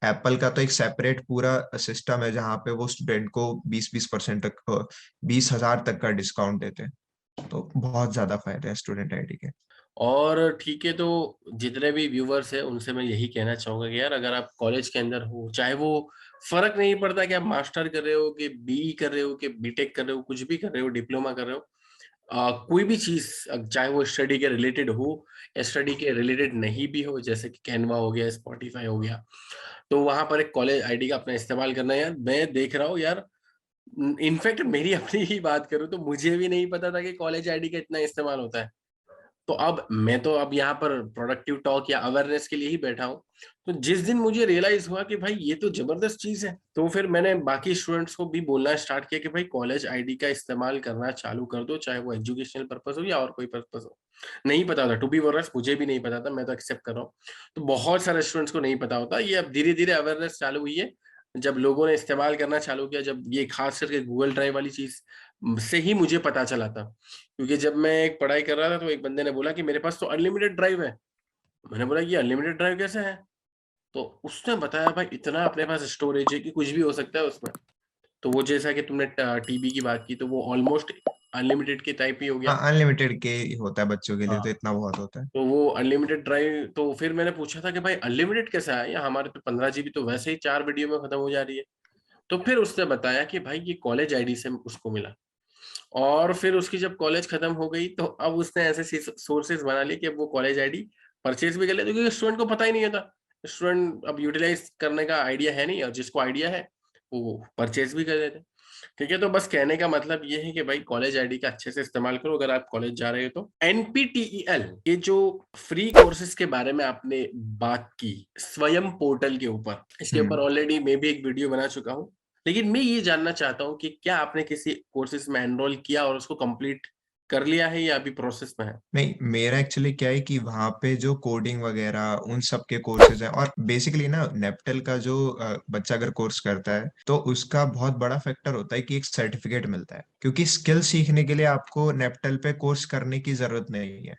एप्पल का तो एक सेपरेट पूरा सिस्टम है जहाँ पे वो स्टूडेंट को 20-20% तक 20,000 तक का डिस्काउंट देते हैं। तो बहुत ज़्यादा फ़ायदे हैं स्टूडेंट आईडी के। और ठीक है, तो जितने भी व्यूअर्स हैं उनसे मैं यही कहना चाहूँगा कि यार अगर आप कॉलेज के अंदर हो, चाहे वो फ़र्क नहीं पड़ता कि आप मास्टर कर रहे हो, कि बीई कर रहे हो, कि बीटेक कर रहे हो, कुछ भी कर रहे हो, डिप्लोमा कर रहे हो। कोई भी चीज़ चाहे वो स्टडी के रिलेटेड हो या स्टडी के रिलेटेड नहीं भी हो, जैसे कि कैनवा हो गया, स्पॉटिफ़ाई हो गया, तो वहाँ पर एक कॉलेज आईडी का अपना इस्तेमाल करना है यार। मैं देख रहा हूँ यार, इनफैक्ट मेरी अपनी ही बात करूँ तो मुझे भी नहीं पता था कि कॉलेज आईडी का इतना इस्तेमाल होता है। तो अब यहाँ पर प्रोडक्टिव टॉक या अवेयरनेस के लिए ही बैठा हूँ। तो जिस दिन मुझे रियलाइज़ हुआ कि भाई ये तो ज़बरदस्त चीज़ है, तो फिर मैंने बाकी स्टूडेंट्स को भी बोलना स्टार्ट किया कि भाई कॉलेज आईडी का इस्तेमाल करना चालू कर दो, चाहे वो एजुकेशनल पर्पज़ हो या और कोई पर्पज़ हो। नहीं पता था, टू बी ऑनेस्ट मुझे भी नहीं पता था, मैं तो एक्सेप्ट कर रहा हूँ। तो बहुत सारे स्टूडेंट्स को नहीं पता होता, ये अब धीरे-धीरे अवेयरनेस चालू हुई है। जब लोगों ने इस्तेमाल करना चालू किया, जब ये खास करके गूगल ड्राइव वाली चीज़ से ही मुझे पता चला था। क्योंकि जब मैं एक पढ़ाई कर रहा था तो एक बंदे ने बोला कि मेरे पास तो अनलिमिटेड ड्राइव है। मैंने बोला ये अनलिमिटेड ड्राइव कैसे है? तो उसने बताया भाई इतना अपने पास स्टोरेज है कि कुछ भी हो सकता है उसमें। तो वो जैसा कि तुमने टीबी की बात की तो वो ऑलमोस्ट अनलिमिटेड के टाइप ही हो हाँ, गया। अनलिमिटेड के होता है बच्चों के लिए हाँ। तो इतना बहुत होता है। तो वो अनलिमिटेड ड्राइव तो फिर मैंने पूछा था कि भाई अनलिमिटेड कैसा है? या हमारे तो 15 जीबी तो वैसे ही 4 वीडियो में खत्म हो जा रही है। तो फिर उसने बताया कि भाई ये कॉलेज आईडी से उसको मिला। और फिर उसकी जब कॉलेज खत्म हो गई तो अब उसने ऐसे सोर्सेज बना लिए कि अब वो कॉलेज आईडी परचेज भी कर लेते, क्योंकि स्टूडेंट को पता ही नहीं होता, स्टूडेंट अब यूटिलाइज करने का आइडिया है नहीं, और जिसको आइडिया है वो परचेज भी कर देते हैं। ठीक है, तो बस कहने का मतलब ये है कि भाई कॉलेज आईडी का अच्छे से इस्तेमाल करो अगर आप कॉलेज जा रहे हो तो। एनपीटीईएल ये जो फ्री कोर्सेज के बारे में आपने बात की स्वयं पोर्टल के ऊपर, इसके ऊपर ऑलरेडी मैं भी एक वीडियो बना चुका हूँ, लेकिन मैं ये जानना चाहता हूँ कि क्या आपने किसी कोर्सेज में एनरोल किया और उसको कंप्लीट कर लिया है या अभी प्रोसेस में है? नहीं, मेरा एक्चुअली क्या है कि वहाँ पे जो कोडिंग वगैरह उन सब के कोर्सेज हैं, और बेसिकली ना नेप्टल का जो बच्चा अगर कोर्स करता है तो उसका बहुत बड़ा फैक्टर होता है कि एक सर्टिफिकेट मिलता है, क्योंकि स्किल सीखने के लिए आपको नेप्टल पे कोर्स करने की जरूरत नहीं है।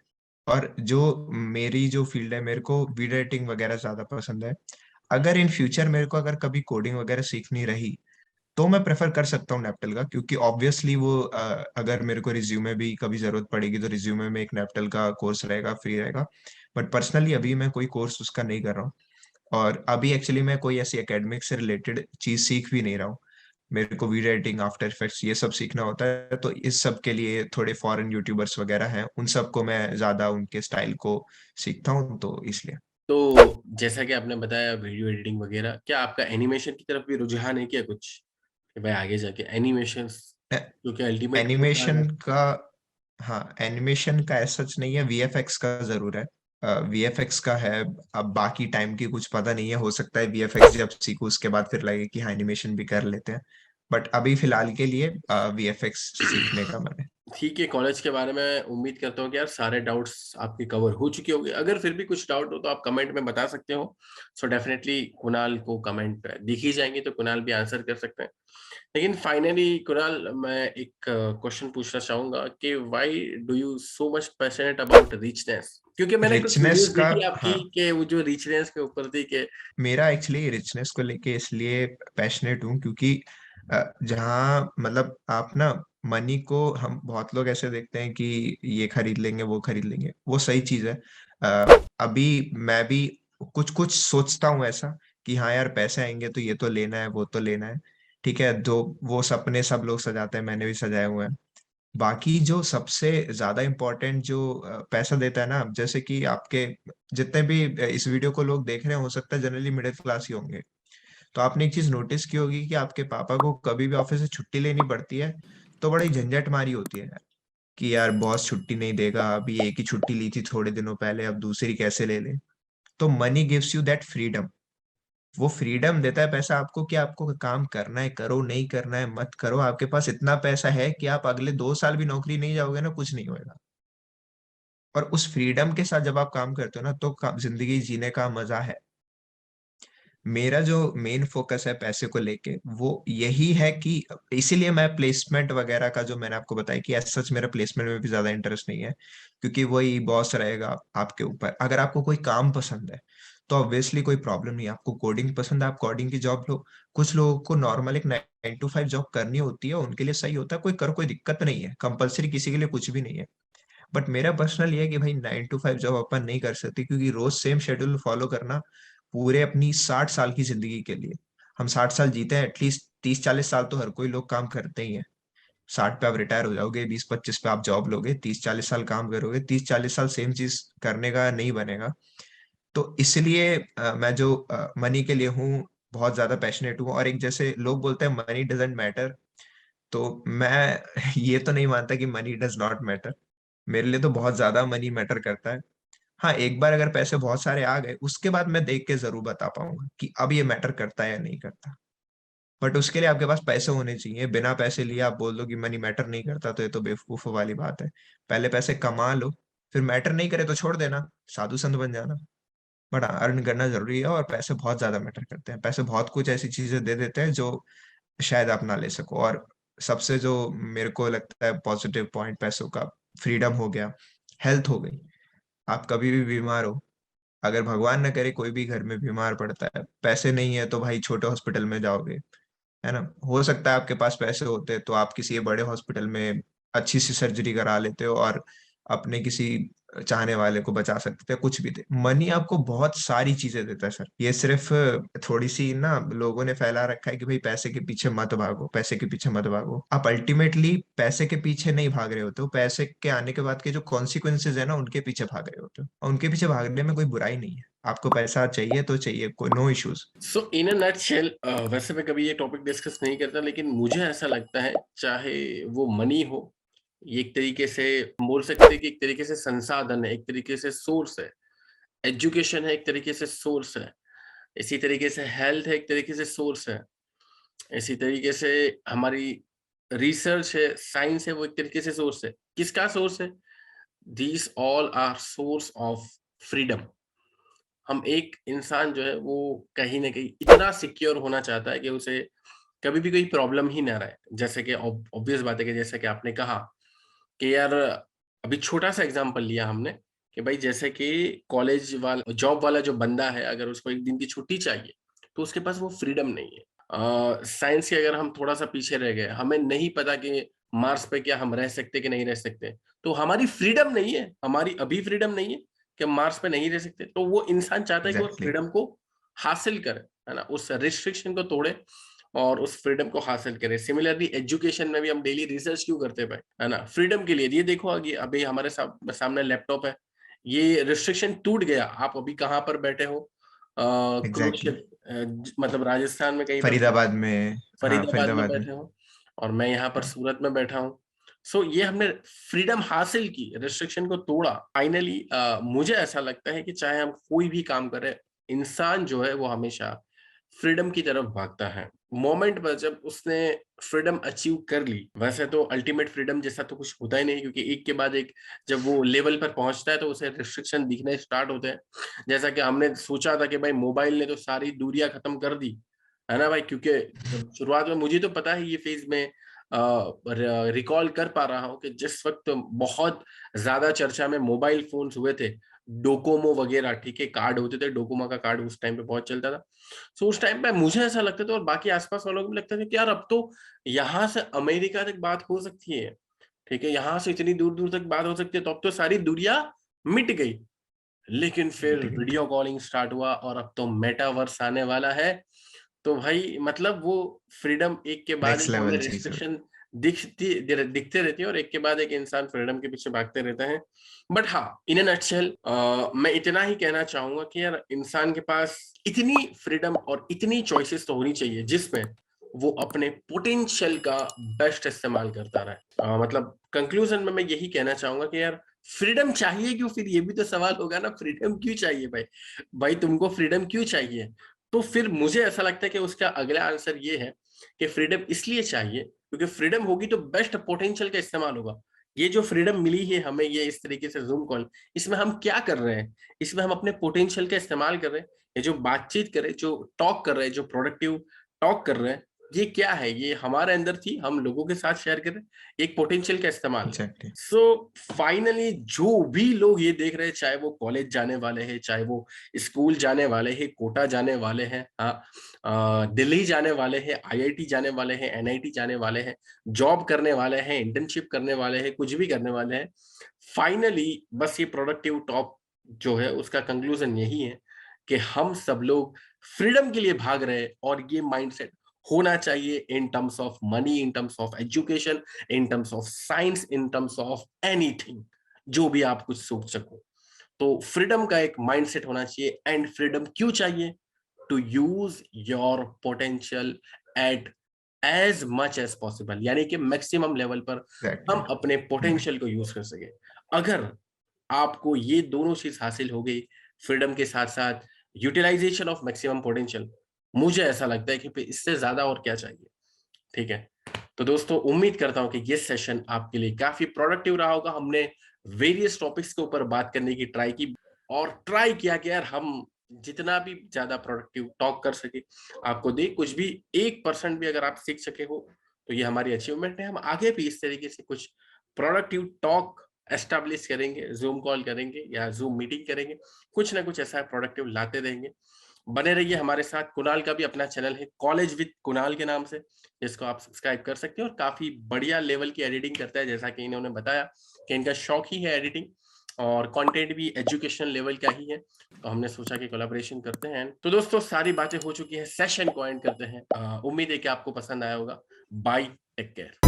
और जो मेरी जो फील्ड है, मेरे को वीडियो एडिटिंग वगैरह ज्यादा पसंद है। अगर इन फ्यूचर मेरे को अगर कभी कोडिंग वगैरह सीखनी रही तो मैं प्रेफर कर सकता हूँ नेप्टल का, क्योंकि ऑब्वियसली वो अगर मेरे को रिज्यूमे भी कभी जरूरत पड़ेगी तो रिज्यूमे में एक नेप्टल का कोर्स रहेगा, फ्री रहेगा। बट पर्सनली अभी मैं कोई कोर्स उसका नहीं कर रहा हूँ, और अभी एक्चुअली मैं कोई ऐसी एकेडमिक से रिलेटेड चीज सीख भी नहीं रहा हूँ। मेरे को वीडियो एडिटिंग, आफ्टर इफेक्ट्स ये सब सीखना होता है, तो इस सब के लिए थोड़े फॉरेन यूट्यूबर्स वगैरह हैं, उन सबको मैं ज्यादा उनके स्टाइल को सीखता हूँ, तो इसलिए। तो जैसा कि आपने बताया वीडियो एडिटिंग वगैरह, क्या आपका एनिमेशन की तरफ भी रुझान है क्या कुछ, कि भाई आगे जाके एनिमेशंस, क्योंकि अल्टीमेट गोल था एनिमेशन अगर। का, हाँ एनिमेशन का ऐसा सच नहीं है, वीएफएक्स का जरूर है। वीएफएक्स का है। अब बाकी टाइम की कुछ पता नहीं है, हो सकता है वीएफएक्स जब सीखूं उसके बाद फिर लगे कि हाँ एनिमेशन भी कर लेते हैं। बट अभी फिलहाल के लिए वीएफएक्स सीखने का मन है। ठीक है, कॉलेज के बारे में उम्मीद करता हूँ कि यार सारे डाउट्स आपके कवर हो चुके होंगे। अगर फिर भी कुछ डाउट हो तो आप कमेंट में बता सकते हो। सो डेफिनेटली कुणाल को कमेंट दिख ही जाएंगे तो कुणाल भी आंसर कर सकते हैं। लेकिन फाइनली कुणाल, मैं एक क्वेश्चन पूछना चाहूंगा कि why do you so much passionate about richness? क्योंकि मैंने कुछ रिचनेस वीडियोस का, देखी आपकी हाँ, कि वो जो रिचनेस के ऊपर थी कि। मेरा एक्चुअली रिचनेस को लेके इसलिए पैशनेट हूँ क्योंकि जहाँ मतलब आप ना मनी को, हम बहुत लोग ऐसे देखते हैं कि ये खरीद लेंगे वो खरीद लेंगे, वो सही चीज है। अभी मैं भी कुछ कुछ सोचता हूँ ऐसा कि हाँ यार पैसे आएंगे तो ये तो लेना है वो तो लेना है। ठीक है, जो वो सपने सब लोग सजाते हैं, मैंने भी सजाए हुए हैं। बाकी जो सबसे ज्यादा इम्पोर्टेंट जो पैसा देता है ना, जैसे कि आपके जितने भी इस वीडियो को लोग देख रहे हैं, हो सकता है जनरली मिडिल क्लास ही होंगे। तो आपने एक चीज नोटिस की होगी कि आपके पापा को कभी भी ऑफिस से छुट्टी लेनी पड़ती है तो बड़ी झंझट मारी होती है कि यार बॉस छुट्टी नहीं देगा, अभी एक ही छुट्टी ली थी थोड़े दिनों पहले, अब दूसरी कैसे ले ले। तो money gives you that freedom. वो फ्रीडम देता है पैसा आपको कि आपको काम करना है करो, नहीं करना है मत करो। आपके पास इतना पैसा है कि आप अगले 2 साल भी नौकरी नहीं जाओगे ना, कुछ नहीं होएगा। और उस फ्रीडम के साथ जब आप काम करते हो ना, तो जिंदगी जीने का मजा है। मेरा जो मेन फोकस है पैसे को लेके वो यही है कि इसीलिए मैं प्लेसमेंट वगैरह का, जो मैंने आपको बताया कि सच मेरा प्लेसमेंट में भी ज्यादा इंटरेस्ट नहीं है, क्योंकि वही बॉस रहेगा आपके ऊपर। अगर आपको कोई काम पसंद है तो ऑब्वियसली कोई प्रॉब्लम नहीं है। आपको कोडिंग पसंद है, आप कोडिंग की जॉब लो। कुछ लोगों को नॉर्मल एक 9 to 5 जॉब करनी होती है, उनके लिए सही होता है, कोई करो, कोई दिक्कत नहीं है, कंपलसरी किसी के लिए कुछ भी नहीं है। बट मेरा पर्सनल ये है कि भाई 9 to 5 जॉब अपन नहीं कर सकते, क्योंकि रोज सेम शेड्यूल फॉलो करना पूरे अपनी 60 साल की जिंदगी के लिए, हम 60 साल जीते हैं, एटलीस्ट 30-40 साल तो हर कोई लोग काम करते ही है। 60 पे आप रिटायर हो जाओगे, 20-25 पे आप जॉब लोगे, 30-40 साल काम करोगे, 30-40 साल सेम चीज करने का नहीं बनेगा। तो इसलिए मैं जो मनी के लिए हूँ बहुत ज्यादा पैशनेट हूँ। और एक जैसे लोग बोलते हैं मनी डजेंट मैटर, तो मैं ये तो नहीं मानता कि मनी डज नॉट मैटर। मेरे लिए तो बहुत ज्यादा मनी मैटर करता है। हाँ, एक बार अगर पैसे बहुत सारे आ गए उसके बाद मैं देख के जरूर बता पाऊंगा कि अब ये मैटर करता है या नहीं करता। बट उसके लिए आपके पास पैसे होने चाहिए। बिना पैसे लिए आप बोल दो कि मनी मैटर नहीं करता, तो ये तो बेवकूफ वाली बात है। पहले पैसे कमा लो, फिर मैटर नहीं करे तो छोड़ देना, साधु संत बन जाना। बट अर्न करना जरूरी है, और पैसे बहुत ज्यादा मैटर करते हैं। पैसे बहुत कुछ ऐसी चीजें दे देते हैं जो शायद आप ना ले सको। और सबसे जो मेरे को लगता है पॉजिटिव पॉइंट पैसों का, फ्रीडम हो गया, हेल्थ हो गई। आप कभी भी बीमार हो, अगर भगवान न करे कोई भी घर में बीमार पड़ता है, पैसे नहीं है तो भाई छोटे हॉस्पिटल में जाओगे, है ना। हो सकता है आपके पास पैसे होते तो आप किसी बड़े हॉस्पिटल में अच्छी सी सर्जरी करा लेते हो, और अपने किसी चाहने वाले को बचा सकते हैं, कुछ भी दे। मनी आपको बहुत सारी चीजें देता है सर। ये सिर्फ थोड़ी सी ना लोगों ने फैला रखा है कि भाई पैसे के पीछे मत भागो, पैसे के पीछे मत भागो। आप अल्टीमेटली पैसे के पीछे नहीं भाग रहे होते हो, पैसे के आने के बाद के जो कॉन्सिक्वेंसेज है ना उनके पीछे भाग रहे होते हो, और उनके पीछे भागने में कोई बुराई नहीं है। आपको पैसा चाहिए तो चाहिए, कोई no issues. So in a nutshell, वैसे मैं कभी ये टॉपिक डिस्कस नहीं करता, लेकिन मुझे ऐसा लगता है चाहे वो मनी हो, ये एक तरीके से हम बोल सकते हैं कि एक तरीके से संसाधन है, एक तरीके से सोर्स है। एजुकेशन है, एक तरीके से सोर्स है। इसी तरीके से हेल्थ है, एक तरीके से सोर्स है। इसी तरीके से हमारी रिसर्च है, साइंस है, वो एक तरीके से सोर्स है। किसका सोर्स है? These all are source of freedom. हम एक इंसान जो है वो कहीं न कहीं इतना सिक्योर होना चाहता है कि उसे कभी भी कोई प्रॉब्लम ही ना रहे। जैसे कि ऑब्वियस बात है कि जैसे कि आपने कहा कि यार अभी छोटा-सा एग्ज़ाम्पल लिया हमने कि भाई जैसे कि कॉलेज वाला जॉब वाला जो बंदा है, अगर उसको 1 दिन की छुट्टी चाहिए, तो उसके पास वो फ्रीडम नहीं है। साइंस के अगर हम थोड़ा-सा पीछे रह गए, हमें नहीं पता कि मार्स पे क्या हम रह सकते हैं कि नहीं रह सकते, तो हमारी फ्रीडम नहीं है, हमारी अभी फ्रीडम नहीं है कि हम मार्स पे नहीं रह सकते। तो वो इंसान चाहता है कि वो एग्जैक्टली। फ्रीडम को हासिल करे, है ना? उस रिस्ट्रिक्शन को तोड़े और उस फ्रीडम को हासिल करें। सिमिलरली एजुकेशन में भी हम डेली रिसर्च क्यों करते हैं भाई, है ना? फ्रीडम के लिए। ये देखो आगे अभी हमारे सामने लैपटॉप है, ये रिस्ट्रिक्शन टूट गया। आप अभी कहाँ पर बैठे हो? एग्जैक्टली। कुरुक्षेत्र, मतलब राजस्थान में कहीं पर फरीदाबाद में। हाँ, फरीदाबाद में फरीदाबाद में। बैठे हो और मैं यहाँ पर हाँ। सूरत में बैठा हूँ। सो ये हमने फ्रीडम हासिल की, रिस्ट्रिक्शन को तोड़ा। फाइनली मुझे ऐसा लगता है कि चाहे हम कोई भी काम करें, इंसान जो है वो हमेशा फ्रीडम की तरफ भागता है। मोमेंट पर जब उसने फ्रीडम अचीव कर ली, वैसे तो अल्टीमेट फ्रीडम जैसा तो कुछ होता ही नहीं, क्योंकि एक के बाद एक जब वो लेवल पर पहुंचता है तो उसे रिस्ट्रिक्शन दिखने स्टार्ट होते हैं। जैसा कि हमने सोचा था कि भाई मोबाइल ने तो सारी दूरियां खत्म कर दी, है ना भाई? क्योंकि जब शुरुआत में मुझे तो पता है ये फेज में रिकॉल कर पा रहा हूँ कि जिस वक्त बहुत ज्यादा चर्चा में मोबाइल फोन्स हुए थे, डोकोमो वगैरह, ठीक है, कार्ड होते थे, डोकोमो का कार्ड उस टाइम पे बहुत चलता था। सो उस टाइम पे मुझे ऐसा लगता था और बाकी आसपास वालों को भी लगता था कि यार अब तो यहाँ से अमेरिका तक बात हो सकती है, ठीक है, यहाँ से इतनी दूर दूर तक बात हो सकती है, तो अब तो सारी दुनिया मिट गई। लेकिन फिर मिट गई। वीडियो कॉलिंग स्टार्ट हुआ और अब तो मेटावर्स आने वाला है। तो भाई मतलब वो फ्रीडम एक के बाद नेक्स्ट एक हमें लेवल चीज है। रिस्ट्रिक्शन दिखते रहती है और एक के बाद एक इंसान फ्रीडम के पीछे भागते रहते हैं। बट हाँ, इन अ नटशेल मैं इतना ही कहना चाहूंगा कि यार इंसान के पास इतनी फ्रीडम और इतनी चॉइसेस तो होनी चाहिए जिसमें वो अपने पोटेंशियल का बेस्ट इस्तेमाल करता रहे। मतलब कंक्लूजन में मैं यही कहना चाहूंगा कि यार फ्रीडम चाहिए क्यों? फिर ये भी तो सवाल होगा ना, फ्रीडम क्यों चाहिए भाई? भाई तुमको फ्रीडम क्यों चाहिए? तो फिर मुझे ऐसा लगता है कि उसका अगला आंसर ये है कि फ्रीडम इसलिए चाहिए क्योंकि फ्रीडम होगी तो बेस्ट पोटेंशियल का इस्तेमाल होगा। ये जो फ्रीडम मिली है हमें, ये इस तरीके से जूम कॉल, इसमें हम क्या कर रहे हैं? इसमें हम अपने पोटेंशियल का इस्तेमाल कर रहे हैं। ये जो बातचीत कर रहे हैं, जो टॉक कर रहे हैं, जो प्रोडक्टिव टॉक कर रहे हैं, ये क्या है? ये हमारे अंदर थी, हम लोगों के साथ शेयर कर रहे हैं, एक पोटेंशियल का इस्तेमाल है। एग्जैक्टली। सो फाइनली जो भी लोग ये देख रहे हैं, चाहे वो कॉलेज जाने वाले हैं, चाहे वो स्कूल जाने वाले हैं, कोटा जाने वाले हैं, हाँ, दिल्ली जाने वाले हैं, आईआईटी जाने वाले हैं, एनआईटी जाने वाले हैं, जॉब करने वाले हैं, इंटर्नशिप करने वाले हैं, कुछ भी करने वाले हैं, फाइनली बस ये प्रोडक्टिव टॉप जो है उसका कंक्लूजन यही है कि हम सब लोग फ्रीडम के लिए भाग रहे हैं और ये माइंडसेट होना चाहिए in terms of money, in terms of education, in terms of science, in terms of anything, जो भी आप कुछ सोच सको। तो फ्रीडम का एक माइंडसेट होना चाहिए। एंड फ्रीडम क्यों चाहिए? To use your potential at as much as possible, यानी कि मैक्सिमम लेवल पर एग्जैक्टली। हम अपने पोटेंशियल को यूज कर सके। अगर आपको ये दोनों चीज हासिल हो गई, फ्रीडम के साथ साथ यूटिलाइजेशन ऑफ मैक्सिमम पोटेंशियल, मुझे ऐसा लगता है कि फिर इससे ज्यादा और क्या चाहिए? ठीक है। तो दोस्तों उम्मीद करता हूं कि ये सेशन आपके लिए काफी प्रोडक्टिव रहा होगा। हमने वेरियस टॉपिक्स के ऊपर बात करने की ट्राई की और ट्राई किया कि यार हम जितना भी ज्यादा प्रोडक्टिव टॉक कर सके, आपको दे कुछ भी 1% भी अगर आप सीख सके हो तो ये हमारी अचीवमेंट है। हम आगे भी इस तरीके से कुछ प्रोडक्टिव टॉक एस्टेब्लिश करेंगे, जूम कॉल करेंगे या जूम मीटिंग करेंगे, कुछ ना कुछ ऐसा प्रोडक्टिव लाते रहेंगे। बने रहिए हमारे साथ। कुणाल का भी अपना चैनल है, कॉलेज विद कुणाल के नाम से, जिसको आप सब्सक्राइब कर सकते हैं और काफी बढ़िया लेवल की एडिटिंग करता है, जैसा कि इन्होंने बताया कि इनका शौक ही है एडिटिंग। और कंटेंट भी एजुकेशनल लेवल का ही है, तो हमने सोचा कि कोलैबोरेशन करते हैं। तो दोस्तों सारी बातें हो चुकी हैं, सेशन को एंड करते हैं। उम्मीद है कि आपको पसंद आया होगा। Bye, take care.